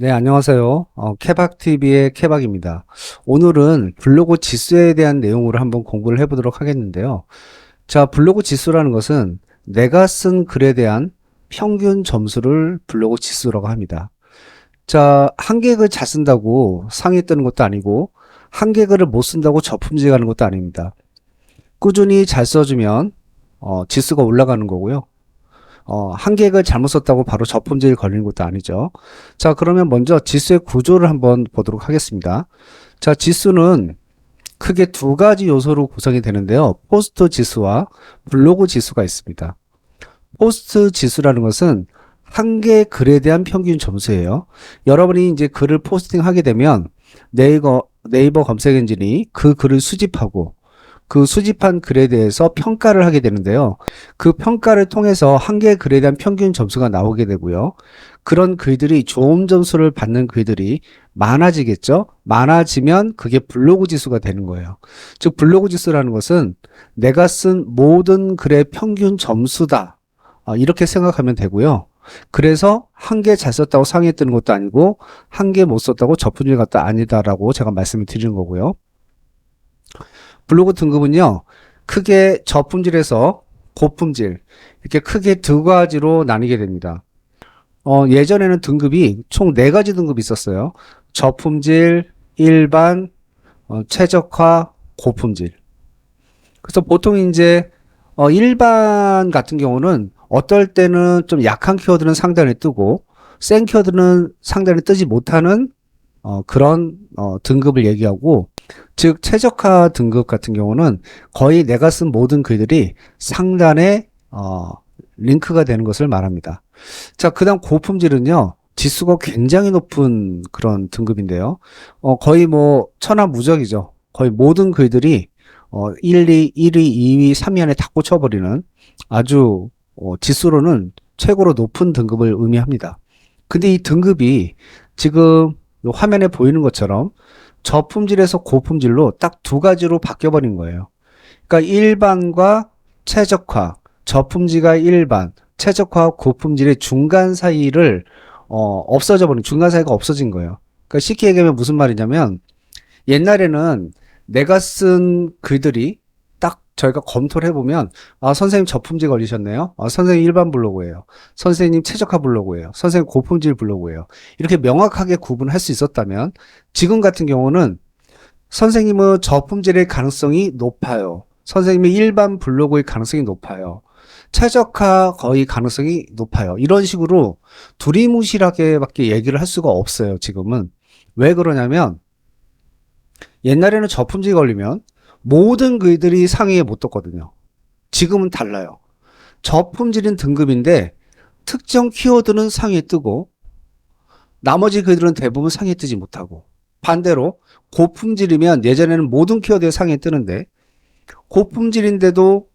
네, 안녕하세요. 케박TV의 케박입니다. 오늘은 블로그 지수에 대한 내용으로 한번 공부를 해보도록 하겠는데요. 자, 블로그 지수라는 것은 내가 쓴 글에 대한 평균 점수를 블로그 지수라고 합니다. 자, 한 개 글 잘 쓴다고 상위 뜨는 것도 아니고, 한 개 글을 못 쓴다고 저품질 가는 것도 아닙니다. 꾸준히 잘 써주면, 지수가 올라가는 거고요. 한 개를 잘못 썼다고 바로 저품질 걸리는 것도 아니죠. 자, 그러면 먼저 지수의 구조를 한번 보도록 하겠습니다. 자, 지수는 크게 두 가지 요소로 구성이 되는데요. 포스트 지수와 블로그 지수가 있습니다. 포스트 지수라는 것은 한 개의 글에 대한 평균 점수예요. 여러분이 이제 글을 포스팅하게 되면 네이버 검색 엔진이 그 글을 수집하고 그 수집한 글에 대해서 평가를 하게 되는데요. 그 평가를 통해서 한 개의 글에 대한 평균 점수가 나오게 되고요. 그런 글들이 좋은 점수를 받는 글들이 많아지겠죠? 많아지면 그게 블로그 지수가 되는 거예요. 즉, 블로그 지수라는 것은 내가 쓴 모든 글의 평균 점수다. 이렇게 생각하면 되고요. 그래서 한 개 잘 썼다고 상위에 뜨는 것도 아니고 한 개 못 썼다고 저품질 같다 아니다라고 제가 말씀을 드리는 거고요. 블로그 등급은요, 크게 저품질에서 고품질, 이렇게 크게 두 가지로 나뉘게 됩니다. 예전에는 등급이 총 네 가지 등급이 있었어요. 저품질, 일반, 최적화, 고품질. 그래서 보통 이제, 일반 같은 경우는 어떨 때는 좀 약한 키워드는 상단에 뜨고, 센 키워드는 상단에 뜨지 못하는 그런 등급을 얘기하고, 즉 최적화 등급 같은 경우는 거의 내가 쓴 모든 글들이 상단에 링크가 되는 것을 말합니다. 자, 그다음 고품질은요. 지수가 굉장히 높은 그런 등급인데요. 거의 뭐 천하무적이죠. 거의 모든 글들이 1, 2, 1위, 2위, 3위 안에 다 꽂혀버리는 아주 지수로는 최고로 높은 등급을 의미합니다. 근데 이 등급이 지금 화면에 보이는 것처럼 저품질에서 고품질로 딱 두 가지로 바뀌어버린 거예요. 그러니까 일반과 최적화, 저품질과 일반, 최적화, 고품질의 중간 사이를 없어져 버린 중간 사이가 없어진 거예요. 그러니까 쉽게 얘기하면 무슨 말이냐면 옛날에는 내가 쓴 글들이 딱 저희가 검토를 해보면 선생님 저품질 걸리셨네요. 선생님 일반 블로그예요. 선생님 최적화 블로그예요. 선생님 고품질 블로그예요. 이렇게 명확하게 구분할 수 있었다면 지금 같은 경우는 선생님은 저품질의 가능성이 높아요. 선생님의 일반 블로그의 가능성이 높아요. 최적화 거의 가능성이 높아요. 이런 식으로 두리뭉실하게밖에 얘기를 할 수가 없어요. 지금은. 왜 그러냐면 옛날에는 저품질 걸리면 모든 글들이 상위에 못 떴거든요. 지금은 달라요. 저품질인 등급인데 특정 키워드는 상위에 뜨고 나머지 글들은 대부분 상위에 뜨지 못하고 반대로 고품질이면 예전에는 모든 키워드에 상위에 뜨는데 고품질인데도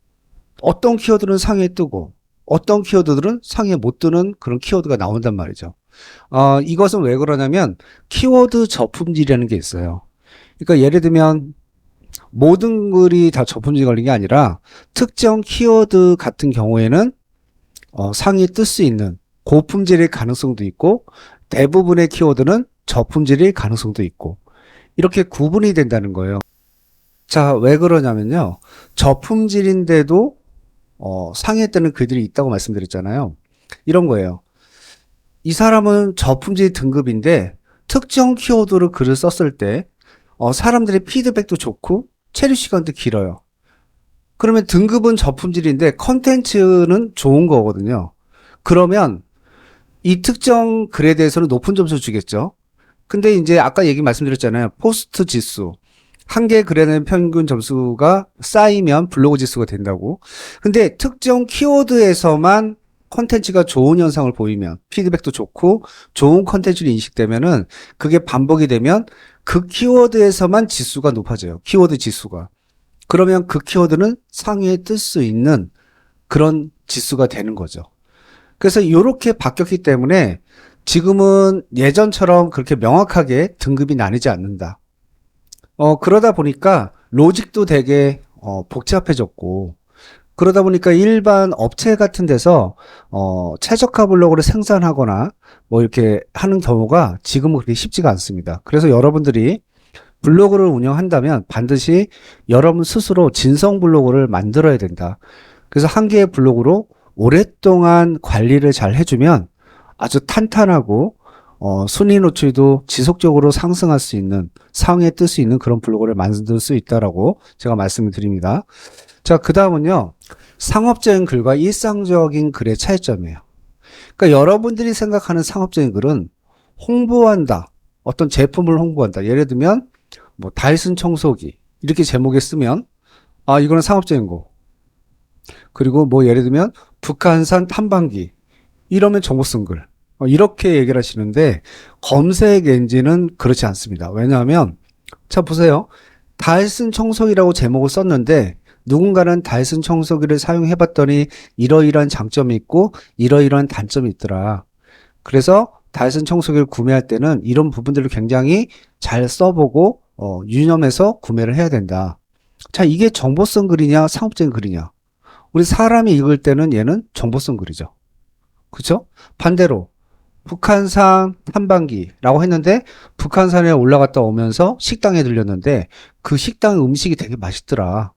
어떤 키워드는 상위에 뜨고 어떤 키워드들은 상위에 못 뜨는 그런 키워드가 나온단 말이죠. 이것은 왜 그러냐면 키워드 저품질이라는 게 있어요. 그러니까 예를 들면 모든 글이 다 저품질 걸린 게 아니라 특정 키워드 같은 경우에는 상위에 뜰 수 있는 고품질일 가능성도 있고 대부분의 키워드는 저품질일 가능성도 있고 이렇게 구분이 된다는 거예요. 자, 왜 그러냐면요. 저품질인데도 상위에 뜨는 글들이 있다고 말씀드렸잖아요. 이런 거예요. 이 사람은 저품질 등급인데 특정 키워드로 글을 썼을 때 사람들의 피드백도 좋고 체류 시간도 길어요. 그러면 등급은 저품질인데 컨텐츠는 좋은 거거든요. 그러면 이 특정 글에 대해서는 높은 점수를 주겠죠. 근데 이제 아까 얘기 말씀드렸잖아요. 포스트 지수. 한 개 글에 대한 평균 점수가 쌓이면 블로그 지수가 된다고. 근데 특정 키워드에서만 컨텐츠가 좋은 현상을 보이면 피드백도 좋고 좋은 컨텐츠를 인식되면은 그게 반복이 되면 그 키워드에서만 지수가 높아져요. 키워드 지수가. 그러면 그 키워드는 상위에 뜰 수 있는 그런 지수가 되는 거죠. 그래서 이렇게 바뀌었기 때문에 지금은 예전처럼 그렇게 명확하게 등급이 나뉘지 않는다. 그러다 보니까 로직도 되게 복잡해졌고 그러다 보니까 일반 업체 같은 데서 최적화 블로그를 생산하거나 뭐 이렇게 하는 경우가 지금은 그렇게 쉽지가 않습니다. 그래서 여러분들이 블로그를 운영한다면 반드시 여러분 스스로 진성 블로그를 만들어야 된다. 그래서 한 개의 블로그로 오랫동안 관리를 잘 해주면 아주 탄탄하고 순위 노출도 지속적으로 상승할 수 있는, 상위에 뜰 수 있는 그런 블로그를 만들 수 있다라고 제가 말씀을 드립니다. 자, 그 다음은요, 상업적인 글과 일상적인 글의 차이점이에요. 그러니까 여러분들이 생각하는 상업적인 글은 홍보한다, 어떤 제품을 홍보한다. 예를 들면 뭐 다이슨 청소기 이렇게 제목에 쓰면 아, 이거는 상업적인 거. 그리고 뭐 예를 들면 북한산 탐방기 이러면 정보 쓴 글. 이렇게 얘기를 하시는데 검색 엔진은 그렇지 않습니다. 왜냐하면 자 보세요. 다이슨 청소기라고 제목을 썼는데 누군가는 다이슨 청소기를 사용해 봤더니 이러이러한 장점이 있고 이러이러한 단점이 있더라. 그래서 다이슨 청소기를 구매할 때는 이런 부분들을 굉장히 잘 써보고 유념해서 구매를 해야 된다. 자, 이게 정보성 글이냐 상업적인 글이냐. 우리 사람이 읽을 때는 얘는 정보성 글이죠. 그렇죠? 반대로 북한산 탐방기라고 했는데 북한산에 올라갔다 오면서 식당에 들렸는데 그 식당 음식이 되게 맛있더라.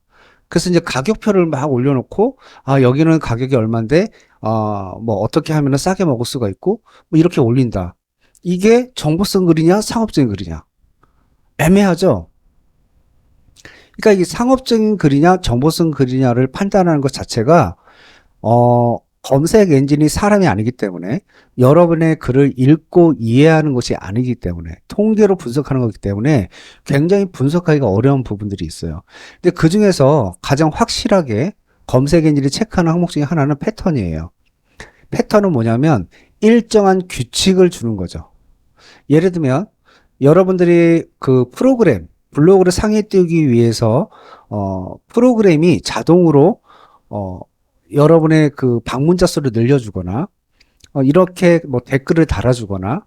그래서 이제 가격표를 막 올려놓고 아 여기는 가격이 얼만데 뭐 어떻게 하면 싸게 먹을 수가 있고 뭐 이렇게 올린다. 이게 정보성 글이냐 상업적인 글이냐 애매하죠. 그러니까 이게 상업적인 글이냐 정보성 글이냐를 판단하는 것 자체가 검색 엔진이 사람이 아니기 때문에 여러분의 글을 읽고 이해하는 것이 아니기 때문에 통계로 분석하는 거기 때문에 굉장히 분석하기가 어려운 부분들이 있어요. 근데 그 중에서 가장 확실하게 검색 엔진이 체크하는 항목 중에 하나는 패턴이에요. 패턴은 뭐냐면 일정한 규칙을 주는 거죠. 예를 들면 여러분들이 그 프로그램 블로그를 상위에 띄우기 위해서 프로그램이 자동으로 여러분의 그 방문자 수를 늘려주거나 이렇게 뭐 댓글을 달아주거나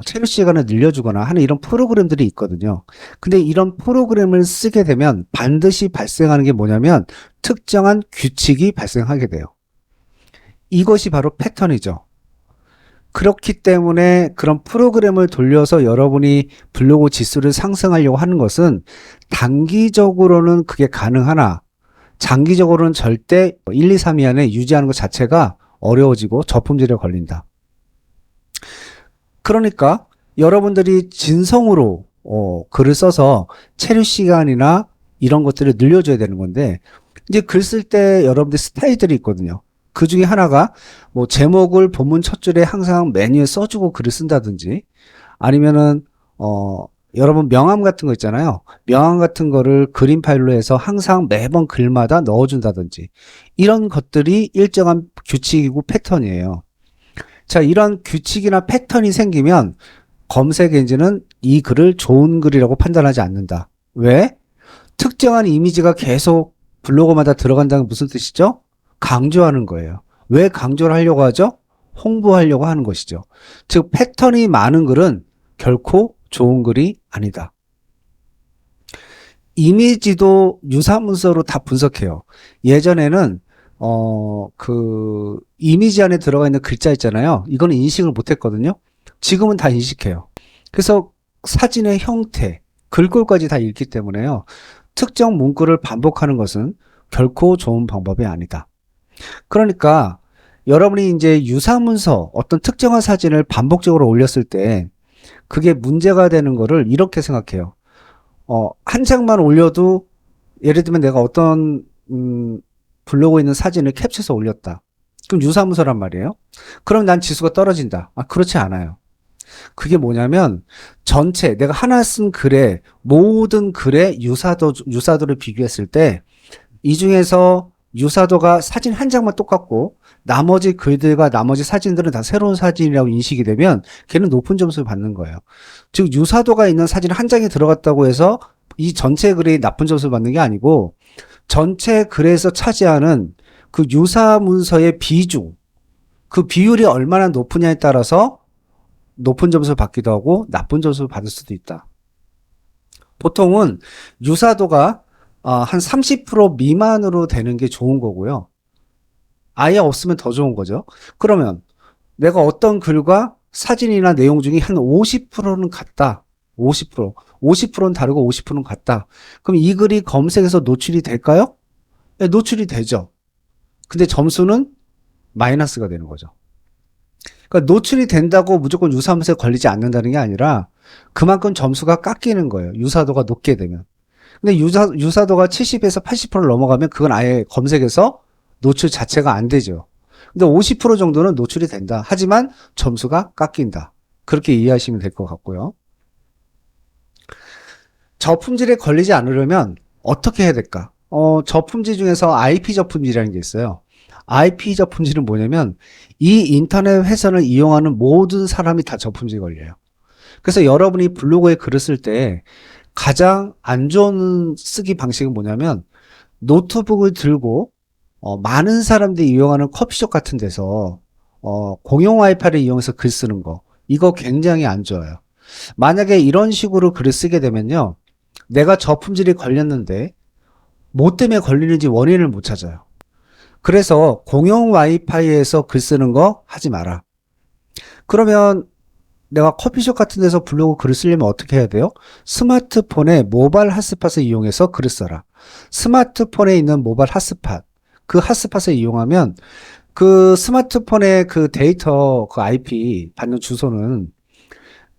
체류 시간을 늘려주거나 하는 이런 프로그램들이 있거든요. 근데 이런 프로그램을 쓰게 되면 반드시 발생하는 게 뭐냐면 특정한 규칙이 발생하게 돼요. 이것이 바로 패턴이죠. 그렇기 때문에 그런 프로그램을 돌려서 여러분이 블로그 지수를 상승하려고 하는 것은 단기적으로는 그게 가능하나 장기적으로는 절대 1, 2, 3위 안에 유지하는 것 자체가 어려워지고 저품질에 걸린다. 그러니까 여러분들이 진성으로 글을 써서 체류 시간이나 이런 것들을 늘려줘야 되는 건데 이제 글 쓸 때 여러분들 스타일들이 있거든요. 그 중에 하나가 뭐 제목을 본문 첫 줄에 항상 메뉴에 써주고 글을 쓴다든지 아니면은 여러분 명함 같은 거 있잖아요. 명함 같은 거를 그림 파일로 해서 항상 매번 글마다 넣어준다든지 이런 것들이 일정한 규칙이고 패턴이에요. 자, 이런 규칙이나 패턴이 생기면 검색 엔진은 이 글을 좋은 글이라고 판단하지 않는다. 왜? 특정한 이미지가 계속 블로그마다 들어간다는 무슨 뜻이죠? 강조하는 거예요. 왜 강조를 하려고 하죠? 홍보하려고 하는 것이죠. 즉 패턴이 많은 글은 결코 좋은 글이 아니다. 이미지도 유사문서로 다 분석해요. 예전에는 그 이미지 안에 들어가 있는 글자 있잖아요. 이거는 인식을 못했거든요. 지금은 다 인식해요. 그래서 사진의 형태, 글꼴까지 다 읽기 때문에요. 특정 문구를 반복하는 것은 결코 좋은 방법이 아니다. 그러니까 여러분이 이제 유사문서 어떤 특정한 사진을 반복적으로 올렸을 때 그게 문제가 되는 거를 이렇게 생각해요. 한 장만 올려도 예를 들면 내가 어떤 블로그에 있는 사진을 캡처해서 올렸다. 그럼 유사문서란 말이에요. 그럼 난 지수가 떨어진다. 그렇지 않아요. 그게 뭐냐면 전체 내가 하나 쓴 글에 모든 글의 유사도를 비교했을 때 이 중에서 유사도가 사진 한 장만 똑같고 나머지 글들과 나머지 사진들은 다 새로운 사진이라고 인식이 되면 걔는 높은 점수를 받는 거예요. 즉 유사도가 있는 사진 한 장이 들어갔다고 해서 이 전체 글이 나쁜 점수를 받는 게 아니고 전체 글에서 차지하는 그 유사 문서의 비중, 그 비율이 얼마나 높으냐에 따라서 높은 점수를 받기도 하고 나쁜 점수를 받을 수도 있다. 보통은 유사도가 한 30% 미만으로 되는 게 좋은 거고요. 아예 없으면 더 좋은 거죠. 그러면 내가 어떤 글과 사진이나 내용 중에 한 50%는 같다. 50%. 50%는 다르고 50%는 같다. 그럼 이 글이 검색에서 노출이 될까요? 네, 노출이 되죠. 근데 점수는 마이너스가 되는 거죠. 그러니까 노출이 된다고 무조건 유사함수에 걸리지 않는다는 게 아니라 그만큼 점수가 깎이는 거예요. 유사도가 높게 되면. 근데 유사도가 70에서 80%를 넘어가면 그건 아예 검색에서 노출 자체가 안 되죠. 근데 50% 정도는 노출이 된다. 하지만 점수가 깎인다. 그렇게 이해하시면 될 것 같고요. 저품질에 걸리지 않으려면 어떻게 해야 될까? 저품질 중에서 IP 저품질이라는 게 있어요. IP 저품질은 뭐냐면 이 인터넷 회선을 이용하는 모든 사람이 다 저품질 걸려요. 그래서 여러분이 블로그에 글을 쓸 때 가장 안 좋은 쓰기 방식은 뭐냐면 노트북을 들고 많은 사람들이 이용하는 커피숍 같은 데서 공용 와이파이를 이용해서 글 쓰는 거, 이거 굉장히 안 좋아요. 만약에 이런 식으로 글을 쓰게 되면요, 내가 저품질이 걸렸는데 뭐 때문에 걸리는지 원인을 못 찾아요. 그래서 공용 와이파이에서 글 쓰는 거 하지 마라. 그러면 내가 커피숍 같은 데서 블로그 글을 쓰려면 어떻게 해야 돼요? 스마트폰에 모바일 핫스팟을 이용해서 글을 써라. 스마트폰에 있는 모바일 핫스팟, 그 핫스팟을 이용하면 그 스마트폰의 그 데이터, 그 IP 받는 주소는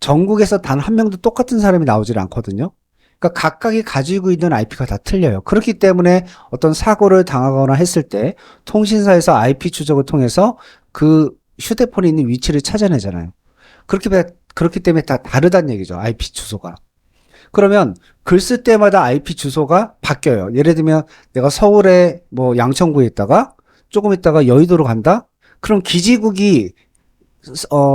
전국에서 단 한 명도 똑같은 사람이 나오질 않거든요. 그러니까 각각이 가지고 있는 IP가 다 틀려요. 그렇기 때문에 어떤 사고를 당하거나 했을 때 통신사에서 IP 추적을 통해서 그 휴대폰에 있는 위치를 찾아내잖아요. 그렇기 때문에 다 다르다는 얘기죠. IP 주소가. 그러면 글 쓸 때마다 IP 주소가 바뀌어요. 예를 들면 내가 서울에 뭐 양천구에 있다가 조금 있다가 여의도로 간다? 그럼 기지국이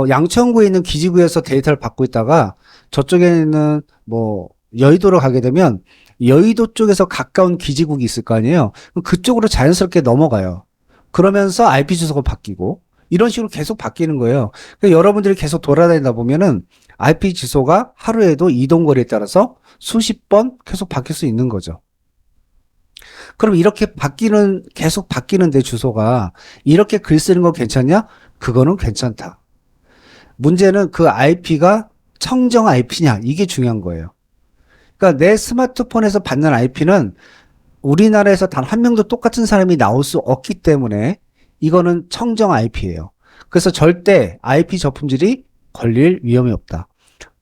양천구에 있는 기지국에서 데이터를 받고 있다가 저쪽에 있는 뭐 여의도로 가게 되면 여의도 쪽에서 가까운 기지국이 있을 거 아니에요. 그럼 그쪽으로 자연스럽게 넘어가요. 그러면서 IP 주소가 바뀌고 이런 식으로 계속 바뀌는 거예요. 그러니까 여러분들이 계속 돌아다니다 보면은 IP 주소가 하루에도 이동거리에 따라서 수십 번 계속 바뀔 수 있는 거죠. 그럼 이렇게 계속 바뀌는데 주소가 이렇게 글 쓰는 거 괜찮냐? 그거는 괜찮다. 문제는 그 IP가 청정 IP냐? 이게 중요한 거예요. 그러니까 내 스마트폰에서 받는 IP는 우리나라에서 단 한 명도 똑같은 사람이 나올 수 없기 때문에 이거는 청정 IP예요. 그래서 절대 IP 저품질이 걸릴 위험이 없다.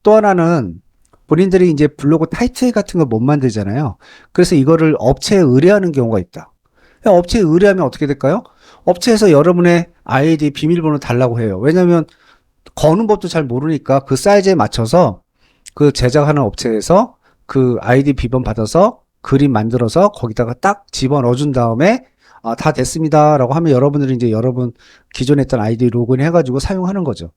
또 하나는 본인들이 이제 블로그 타이틀 같은 거 못 만들잖아요. 그래서 이거를 업체에 의뢰하는 경우가 있다. 업체에 의뢰하면 어떻게 될까요? 업체에서 여러분의 아이디 비밀번호 달라고 해요. 왜냐하면 거는 법도 잘 모르니까 그 사이즈에 맞춰서 그 제작하는 업체에서 그 아이디 비번 받아서 그림 만들어서 거기다가 딱 집어넣어 준 다음에 다 됐습니다 라고 하면 여러분들이 이제 여러분 기존에 했던 아이디 로그인 해가지고 사용하는 거죠.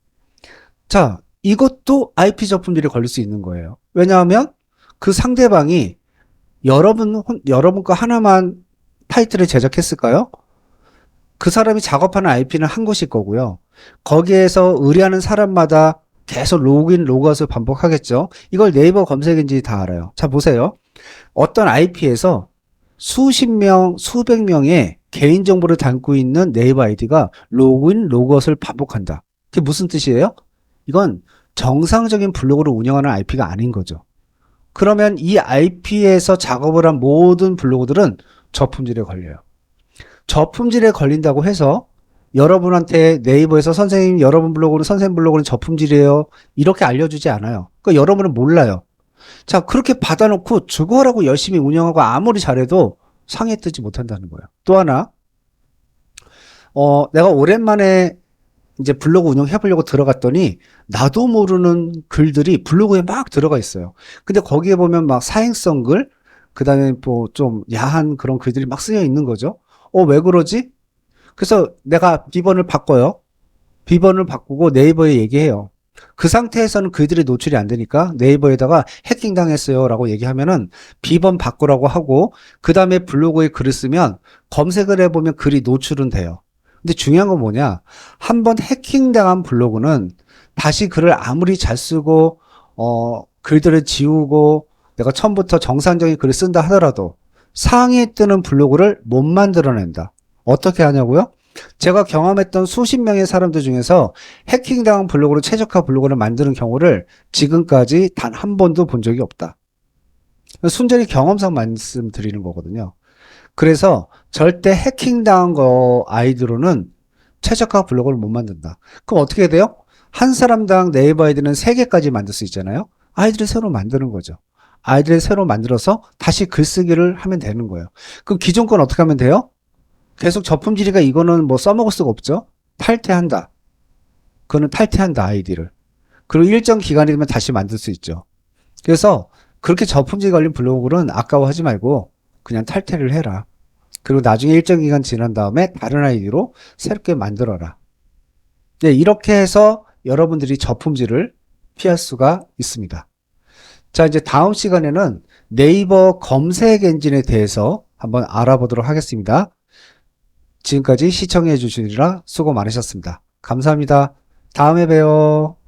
자, 이것도 IP 저품질이 걸릴 수 있는 거예요. 왜냐하면 그 상대방이 여러분 거 하나만 타이틀을 제작했을까요? 그 사람이 작업하는 IP는 한 곳일 거고요. 거기에서 의뢰하는 사람마다 계속 로그인, 로그아웃을 반복하겠죠. 이걸 네이버 검색인지 다 알아요. 자, 보세요. 어떤 IP에서 수십 명, 수백 명의 개인정보를 담고 있는 네이버 아이디가 로그인, 로그아웃을 반복한다. 그게 무슨 뜻이에요? 이건 정상적인 블로그를 운영하는 IP가 아닌 거죠. 그러면 이 IP에서 작업을 한 모든 블로그들은 저품질에 걸려요. 저품질에 걸린다고 해서 여러분한테 네이버에서 선생님, 여러분 블로그는 선생님 블로그는 저품질이에요. 이렇게 알려주지 않아요. 그러니까 여러분은 몰라요. 자, 그렇게 받아놓고 죽어라고 열심히 운영하고 아무리 잘해도 상에 뜨지 못한다는 거예요. 또 하나, 내가 오랜만에 이제 블로그 운영해보려고 들어갔더니 나도 모르는 글들이 블로그에 막 들어가 있어요. 근데 거기에 보면 막 사행성 글, 그 다음에 뭐 좀 야한 그런 글들이 막 쓰여 있는 거죠. 왜 그러지? 그래서 내가 비번을 바꿔요. 비번을 바꾸고 네이버에 얘기해요. 그 상태에서는 글들이 노출이 안 되니까 네이버에다가 해킹 당했어요 라고 얘기하면은 비번 바꾸라고 하고 그 다음에 블로그에 글을 쓰면 검색을 해보면 글이 노출은 돼요. 근데 중요한 건 뭐냐? 한번 해킹당한 블로그는 다시 글을 아무리 잘 쓰고 글들을 지우고 내가 처음부터 정상적인 글을 쓴다 하더라도 상위에 뜨는 블로그를 못 만들어낸다. 어떻게 하냐고요? 제가 경험했던 수십 명의 사람들 중에서 해킹당한 블로그로 최적화 블로그를 만드는 경우를 지금까지 단 한 번도 본 적이 없다. 순전히 경험상 말씀드리는 거거든요. 그래서 절대 해킹당한 거 아이디로는 최적화 블로그를 못 만든다. 그럼 어떻게 돼요? 한 사람당 네이버 아이디는 3개까지 만들 수 있잖아요. 아이디를 새로 만드는 거죠. 아이디를 새로 만들어서 다시 글쓰기를 하면 되는 거예요. 그럼 기존 건 어떻게 하면 돼요? 계속 저품질이가 이거는 뭐 써먹을 수가 없죠. 탈퇴한다. 그거는 탈퇴한다, 아이디를. 그리고 일정 기간이 되면 다시 만들 수 있죠. 그래서 그렇게 저품질 걸린 블로그는 아까워하지 말고 그냥 탈퇴를 해라. 그리고 나중에 일정 기간 지난 다음에 다른 아이디로 새롭게 만들어라. 네, 이렇게 해서 여러분들이 저품질을 피할 수가 있습니다. 자, 이제 다음 시간에는 네이버 검색 엔진에 대해서 한번 알아보도록 하겠습니다. 지금까지 시청해 주시느라 수고 많으셨습니다. 감사합니다. 다음에 봬요.